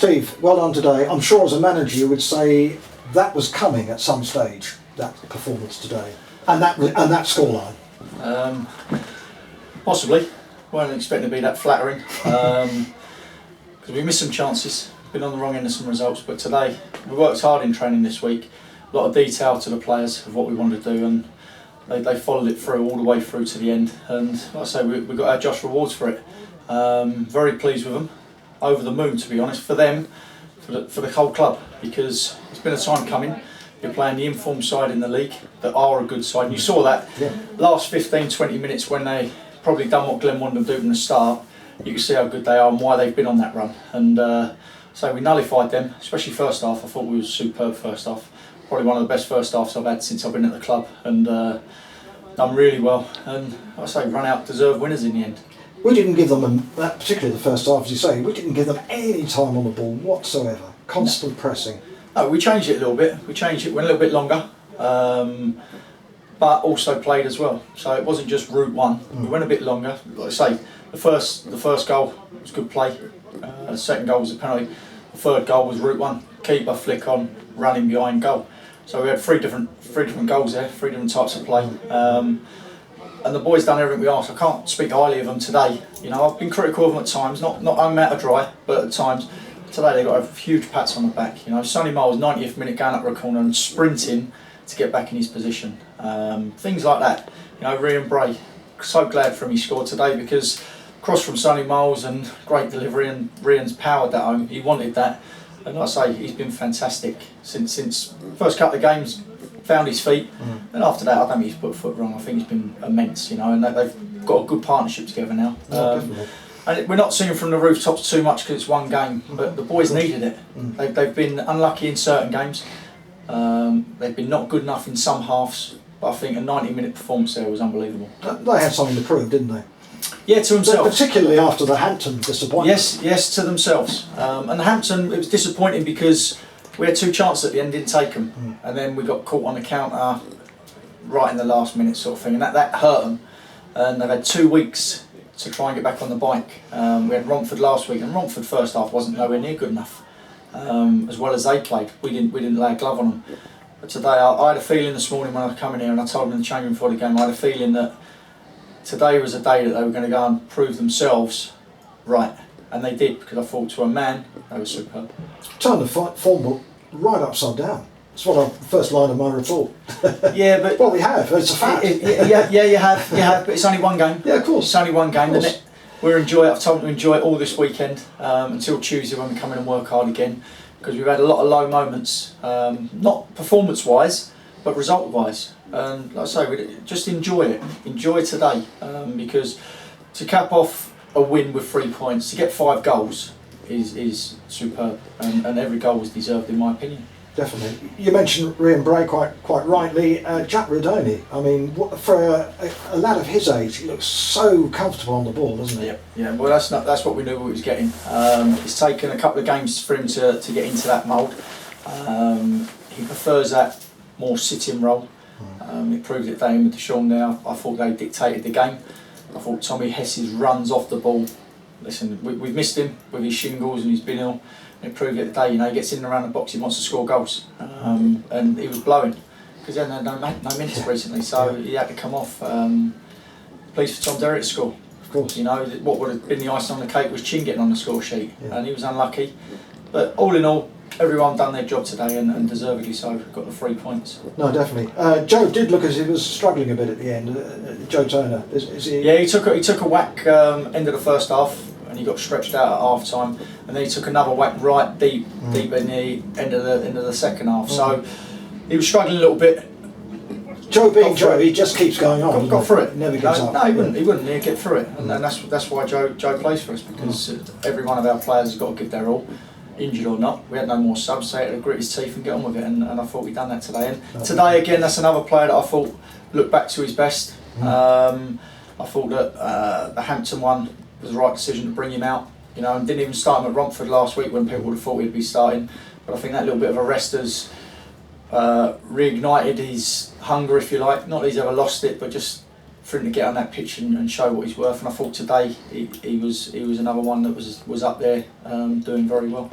Steve, well done today. I'm sure as a manager you would say that was coming at some stage, that performance today, and that scoreline. Possibly. Weren't expecting to be that flattering because we missed some chances. Been on the wrong end of some results, but today we worked hard in training this week. A lot of detail to the players of what we wanted to do, and they followed it through all the way through to the end. And like I say, we got our just rewards for it. Very pleased with them. Over the moon, to be honest, for them, for the whole club, because it's been a time coming. You're playing the informed side in the league that are a good side, and you saw that last 15-20 minutes when they probably done what Glenn wanted to do from the start. You can see how good they are and why they've been on that run. And so we nullified them, especially first half. I thought we were superb first half. Probably one of the best first halves I've had since I've been at the club, and done really well. And like I say, run out deserved winners in the end. We didn't give them, particularly the first half, as you say, we didn't give them any time on the ball whatsoever. Constant pressing. No, we changed it a little bit. We changed it, went a little bit longer, but also played as well. So it wasn't just route one. We went a bit longer. Like I say, the first goal was good play. The second goal was a penalty. The third goal was route one. Keeper, flick on, running behind goal. So we had three different goals there, three different types of play. And the boys done everything we asked. I can't speak highly of them today. You know, I've been critical of them at times, not I'm out of dry, but at times. Today they got a huge pats on the back. You know, Sonny Miles, 90th minute, going up the corner and sprinting to get back in his position. Things like that. You know, Ryan Bray, so glad for him he scored today, because cross from Sonny Miles and great delivery, and Ryan's powered that home. He wanted that, and like I say, he's been fantastic since first couple of games. Found his feet, and after that I don't think he's put a foot wrong. I think he's been immense, you know, and they've got a good partnership together now. Definitely. And we're not singing from the rooftops too much because it's one game, but the boys needed it. They've been unlucky in certain games. They've been not good enough in some halves, but I think a 90-minute performance there was unbelievable. They had something to prove, didn't they? Yeah, to themselves. Particularly after the Hampton disappointment. Yes, to themselves. And the Hampton, it was disappointing because we had two chances at the end, didn't take them, and then we got caught on the counter right in the last minute, sort of thing, and that hurt them. And they've had 2 weeks to try and get back on the bike. We had Romford last week, and Romford first half wasn't nowhere near good enough. As well as they played, we didn't lay a glove on them. But today, I had a feeling this morning when I was coming here, and I told them in the change room before the game, I had a feeling that today was a day that they were going to go and prove themselves right, and they did, because I thought to a man they were superb. Turned the form book right upside down. That's what the first line of my report. Yeah, but well, we have. It's a fact. Yeah, you have. But it's only one game. Yeah, of course. It's only one game. We'll enjoy it. I've told them to enjoy it all this weekend until Tuesday when we come in and work hard again, because we've had a lot of low moments, not performance-wise, but result-wise. And like I say, just enjoy it. Enjoy today, because to cap off a win with 3 points, to get 5 goals is superb, and every goal was deserved in my opinion. Definitely. You mentioned Ryan Bray quite rightly. Jack Redoney, I mean, for a lad of his age, he looks so comfortable on the ball, doesn't he? Yeah. Well, that's what we knew we was getting. It's taken a couple of games for him to get into that mould. He prefers that more sitting role. He proved it today with Deshaun there. I thought they dictated the game. I thought Tommy Hess's runs off the ball. Listen, we've missed him with his shingles and he's been ill. He proved it today. You know, he gets in and around the box. He wants to score goals, and he was blowing because he had no minutes recently, so he had to come off. Pleased for Tom Derrick to score. Of course. You know, what would have been the icing on the cake was Chin getting on the score sheet, and he was unlucky. But all in all, everyone done their job today, and deservedly so. Got the 3 points. No, definitely. Joe did look as if he was struggling a bit at the end. Joe Turner, is he? Yeah, he took a whack end of the first half, and he got stretched out at half time, and then he took another whack right deep in the end of the second half. So he was struggling a little bit. Joe being Joe, he just keeps going on. Got through it. Never gives up. No, he wouldn't. He'd get through it, and that's why Joe plays for us, because every one of our players has got to give their all, injured or not. We had no more subs, so he had to grit his teeth and get on with it, and I thought we'd done that today. And today again, that's another player that I thought looked back to his best. I thought that the Hampton one was the right decision to bring him out, you know, and didn't even start him at Romford last week when people would have thought he'd be starting. But I think that little bit of a rest has reignited his hunger, if you like. Not that he's ever lost it, but just for him to get on that pitch and show what he's worth. And I thought today he was another one that was up there doing very well.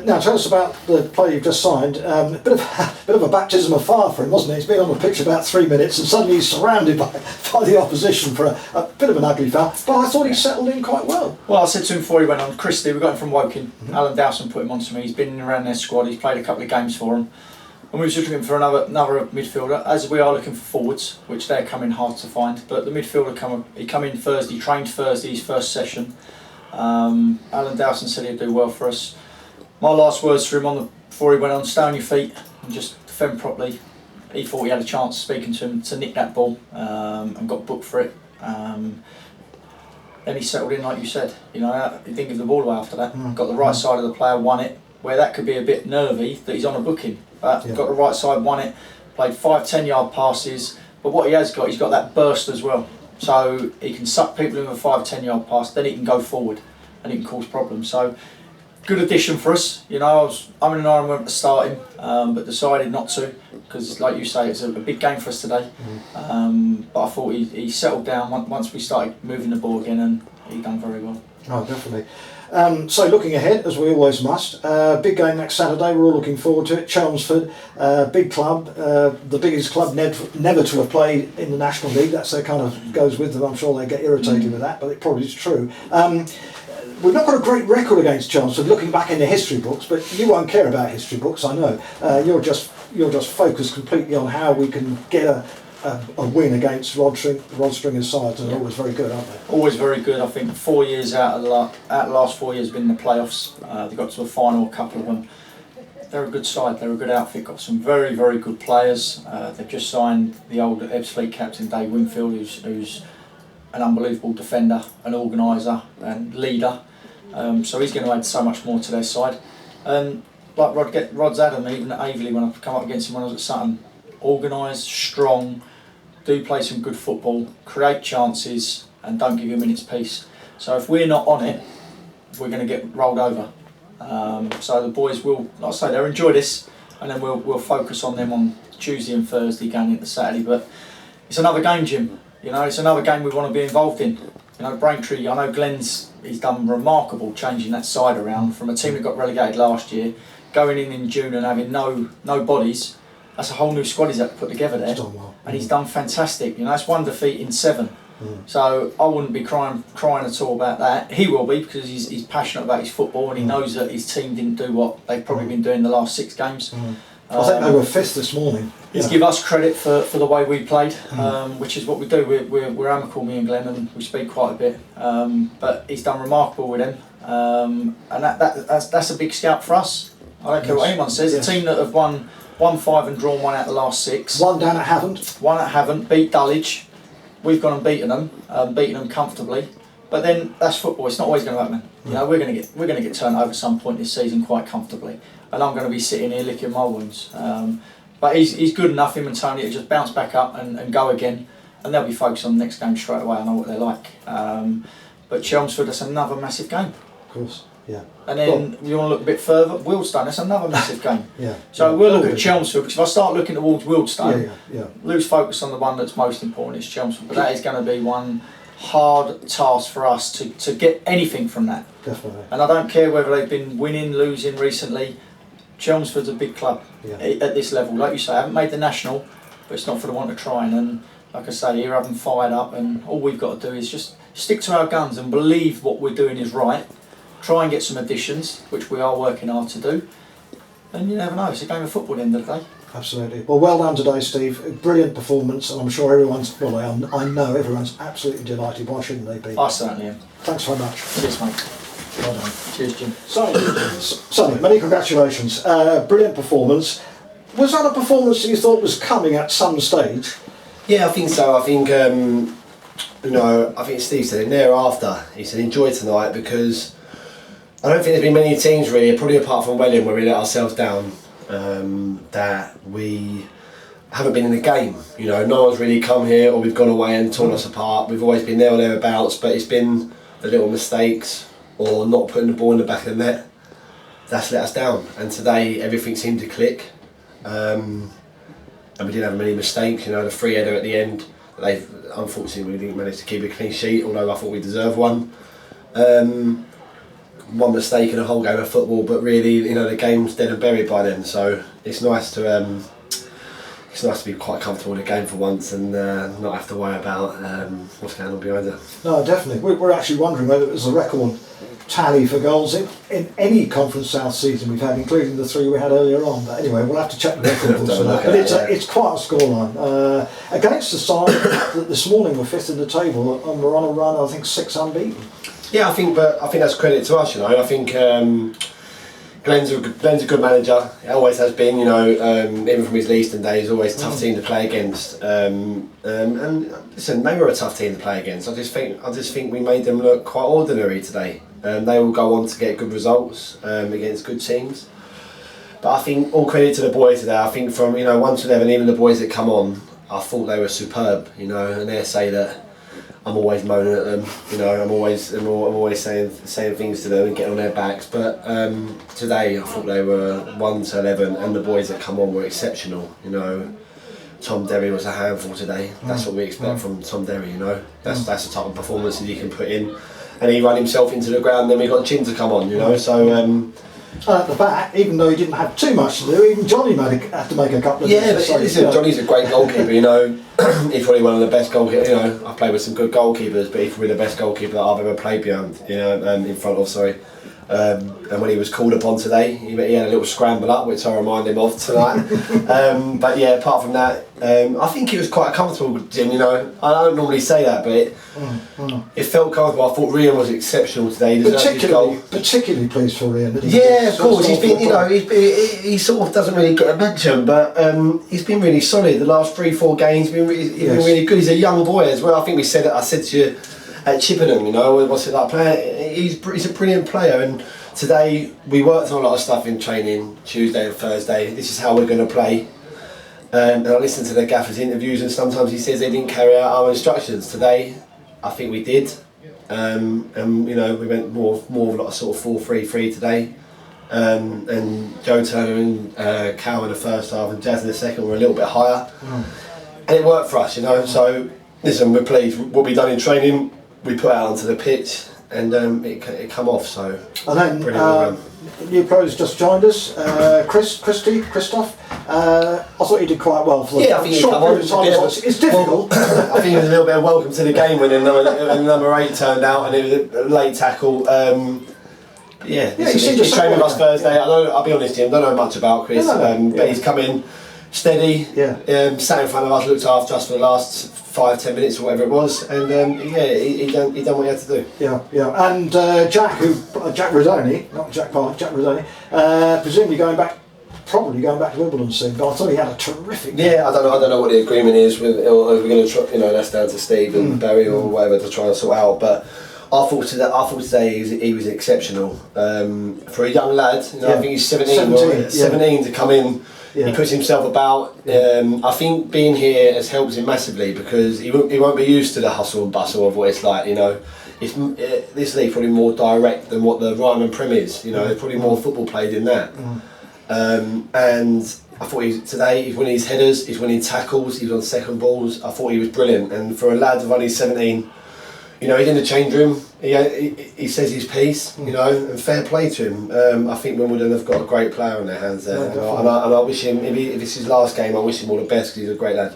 Now tell us about the player you've just signed. A bit of a baptism of fire for him, wasn't it? He's been on the pitch about 3 minutes and suddenly he's surrounded by the opposition for a bit of an ugly foul. But I thought he settled in quite well. Well, I said to him before he went on, Christie, we got him from Woking. Alan Dowson put him on to me. He's been around their squad. He's played a couple of games for them. And we were just looking for another midfielder, as we are looking for forwards, which they're coming hard to find. But the midfielder he come in Thursday, trained Thursday, his first session. Alan Dowson said he'd do well for us. My last words to him before he went on: stay on your feet and just defend properly. He thought he had a chance, speaking to him, to nick that ball and got booked for it. Then he settled in, like you said. You know, he didn't give the ball away after that. Got the right side of the player, won it. Where that could be a bit nervy that he's on a booking, but got the right side, won it. Played 5-10 yard passes. But what he has got, he's got that burst as well. So he can suck people in with a 5-10 yard pass. Then he can go forward and he can cause problems. So. Good addition for us. You know, I'm in an iron went to start him, but decided not to because, like you say, it's a big game for us today. But I thought he settled down once we started moving the ball again, and he done very well. Oh, definitely. So looking ahead, as we always must, big game next Saturday. We're all looking forward to it. Chelmsford, big club, the biggest club never to have played in the National League. That's kind of goes with them. I'm sure they get irritated with that, but it probably is true. We've not got a great record against Chelmsford, looking back in the history books, but you won't care about history books, I know. You're just focused completely on how we can get a win against Rod Stringer's sides, and they're always very good, aren't they? Always very good. I think 4 years out of the last 4 years been in the playoffs. They got to a final, a couple of them. They're a good side, they're a good outfit, got some very, very good players. They've just signed the old Ebbsfleet captain, Dave Winfield, who's an unbelievable defender, an organiser and leader. So he's going to add so much more to their side. And like Rod's Adam, even at Aveley, when I've come up against him when I was at Sutton, organised, strong, do play some good football, create chances, and don't give you a minute's peace. So if we're not on it, we're going to get rolled over. So the boys will, like I say, they'll enjoy this, and then we'll focus on them on Tuesday and Thursday going into Saturday. But it's another game, Jim. You know, it's another game we want to be involved in. You know, Braintree, I know he's done remarkable changing that side around from a team that got relegated last year, going in June and having no bodies. That's a whole new squad he's had to put together there. And he's done fantastic. You know, that's 1 defeat in 7. So I wouldn't be crying at all about that. He will be, because he's passionate about his football and he knows that his team didn't do what they've probably been doing the last 6 games. I think they were 5th this morning. He's give us credit for the way we played, which is what we do. We're amicable, me and Glenn, and we speak quite a bit. But he's done remarkable with them, and that's a big scout for us. I don't care what anyone says. The team that have won 5 and drawn 1 out of the last 6. One down at Havant. Beat Dulwich. We've gone and beaten them comfortably. But then that's football. It's not always going to happen. You know, we're going to get turned over at some point this season quite comfortably, and I'm going to be sitting here licking my wounds. But he's good enough, him and Tony, to just bounce back up and go again, and they'll be focused on the next game straight away. I know what they're like. But Chelmsford, that's another massive game. Of course, yeah. And then you want to look a bit further, Wealdstone, that's another massive game. So we'll look at Chelmsford, because if I start looking towards Wealdstone, lose focus on the one that's most important, is Chelmsford. But that is going to be one hard task for us to get anything from that. Definitely. And I don't care whether they've been winning, losing recently. Chelmsford's a big club at this level. Like you say, I haven't made the national, but it's not for the want of trying. And like I say, here, having fired up, and all we've got to do is just stick to our guns and believe what we're doing is right. Try and get some additions, which we are working hard to do. And you never know, it's a game of football at the end of the day. Absolutely. Well done today, Steve. A brilliant performance, and I'm sure I know everyone's absolutely delighted. Why shouldn't they be? I certainly am. Thanks very much. Cheers, mate. Well done. Cheers, Jim. Sonny, many congratulations. Brilliant performance. Was that a performance that you thought was coming at some stage? Yeah, I think so. I think, I think Steve said it thereafter. He said, enjoy tonight, because I don't think there's been many teams really, probably apart from Welling, where we let ourselves down, that we haven't been in the game. You know, no one's really come here, or we've gone away and torn us apart. We've always been there or thereabouts, but it's been the little mistakes or not putting the ball in the back of the net that's let us down. And today everything seemed to click, and we didn't have many mistakes. You know, the free header at the end, They unfortunately we didn't manage to keep a clean sheet, although I thought we deserved one. One mistake in a whole game of football, but really, you know, the game's dead and buried by then. So it's nice to be quite comfortable in the game for once and not have to worry about what's going on behind it. No, definitely. We're actually wondering whether it was a record tally for goals in any Conference South season we've had, including the 3 we had earlier on. But anyway, we'll have to check the record books for that. But it's quite a scoreline. Against the side that this morning were 5th in the table and we're on a run, I think 6 unbeaten. Yeah, I think that's credit to us. You know, I think Glenn's a good manager. He always has been. You know, even from his Leaston days, always a tough team to play against. And listen, they were a tough team to play against. I just think we made them look quite ordinary today. They will go on to get good results against good teams. But I think all credit to the boys today. I think from 1 to 11, even the boys that come on, I thought they were superb. You know, and they say that I'm always moaning at them. You know, I'm always saying things to them and getting on their backs. But today, I thought they were 1 to 11, and the boys that come on were exceptional. You know, Tom Derry was a handful today. That's what we expect from Tom Derry. You know, that's the type of performances he can put in. And he ran himself into the ground. And then we got Chin to come on. You know, so. At the back, even though he didn't have too much to do, even Johnny had to make a couple of but listen, Johnny's a great goalkeeper. You know, he's probably one of the best goalkeepers. You know, I've played with some good goalkeepers, but he's probably the best goalkeeper that I've ever played behind. You know, in front of. Sorry. And when he was called upon today, he had a little scramble up, which I remind him of tonight. But yeah, apart from that, I think it was quite comfortable, Jim. You know, I don't normally say that, but it felt comfortable. I thought Rian was exceptional today. He particularly pleased for Rian. Of course. He's been, he sort of doesn't really get a mention, but he's been really solid. The last 3-4 games, he's been really good. He's a young boy as well. I think I said to you at Chippenham, you know, what's it like playing? He's a brilliant player, and today we worked on a lot of stuff in training, Tuesday and Thursday. This is how we're going to play. And I listened to the gaffer's interviews, and sometimes he says they didn't carry out our instructions. Today, I think we did. And you know, we went more of like a sort of 4-3-3 today. And Joe Turner and Cal in the first half and Jazz in the second were a little bit higher. And it worked for us, you know. So listen, we're pleased. What we've done in training, we put out onto the pitch, and it come off. So and then new pros just joined us, Christoph. I thought he did quite well for the I think short period of time. It's difficult. Well, I think it was a little bit of welcome to the game when number 8 turned out, and it was a late tackle. He trained with us Thursday. I'll be honest, Jim, don't know much about Chris, but he's come in steady, sat in front of us, looked after us for the last 5-10 minutes or whatever it was, and he done what he had to do. And Jack Rodoni, not Jack Park, Jack Rodoni, presumably probably going back to Wimbledon soon. But I thought he had a terrific game. I don't know what the agreement is with. Or we're going to try, that's down to Steve and Barry or whatever to try and sort out. But I thought today he was exceptional for a young lad. I think he's 17 to come in. He puts himself about. I think being here has helped him massively because he won't be used to the hustle and bustle of what it's like. You know, this league probably more direct than what the Ryman Prem is. You know, there's probably more football played in that. And I thought he's winning his headers, he's winning tackles, he's on second balls. I thought he was brilliant. And for a lad of only 17, you know, he's in the change room. He says his piece, you know, and fair play to him. I think Wimbledon have got a great player on their hands there, and I wish him. If it's his last game, I wish him all the best because he's a great lad.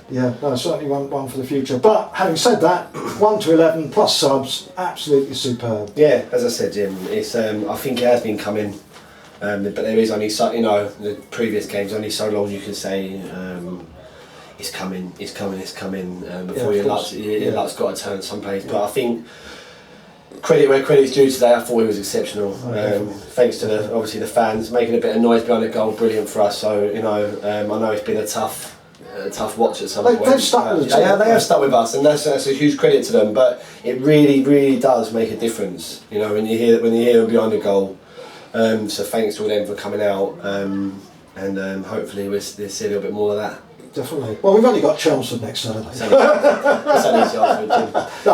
Certainly one for the future. But having said that, 1 to 11 plus subs, absolutely superb. Yeah, as I said, Jim, it's. I think it has been coming, but there is only so, you know, the previous games only so long you can say. It's coming before your luck's got to turn someplace. But I think credit where credit's due today. I thought he was exceptional. Thanks to obviously the fans making a bit of noise behind the goal, brilliant for us. So you know, I know it's been a tough watch at some point. They've stuck with us. They have stuck with us, and that's a huge credit to them. But it really does make a difference. You know, when you hear them behind the goal. So thanks to all them for coming out, and hopefully we'll see a little bit more of that. Definitely. Well, we've only got Chelmsford next Saturday. It's only Chelmsford, Jim.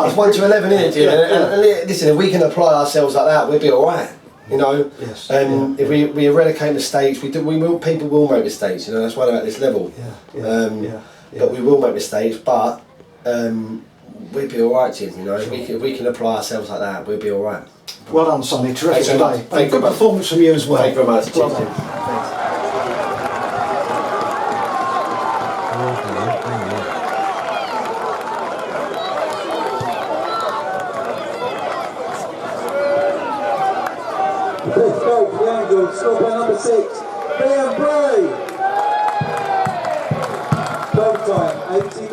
It's 1 to 11, isn't it, Jim? And listen, if we can apply ourselves like that, we'll be all right. You know. Yes. If we eradicate mistakes, people will make mistakes. You know, that's why they're at this level. But we will make mistakes. But we'd be all right, Jim. You know, if we can apply ourselves like that, we'll be all right. Well done, Sonny. Terrific Thanks very much. today. Thank you Good very much. performance from you as well. Thank you very much. Well Cheers, done. Jim. Thanks. Fifth goal for the Angels, scored by number 6, BRAINTREE. Goal time, 18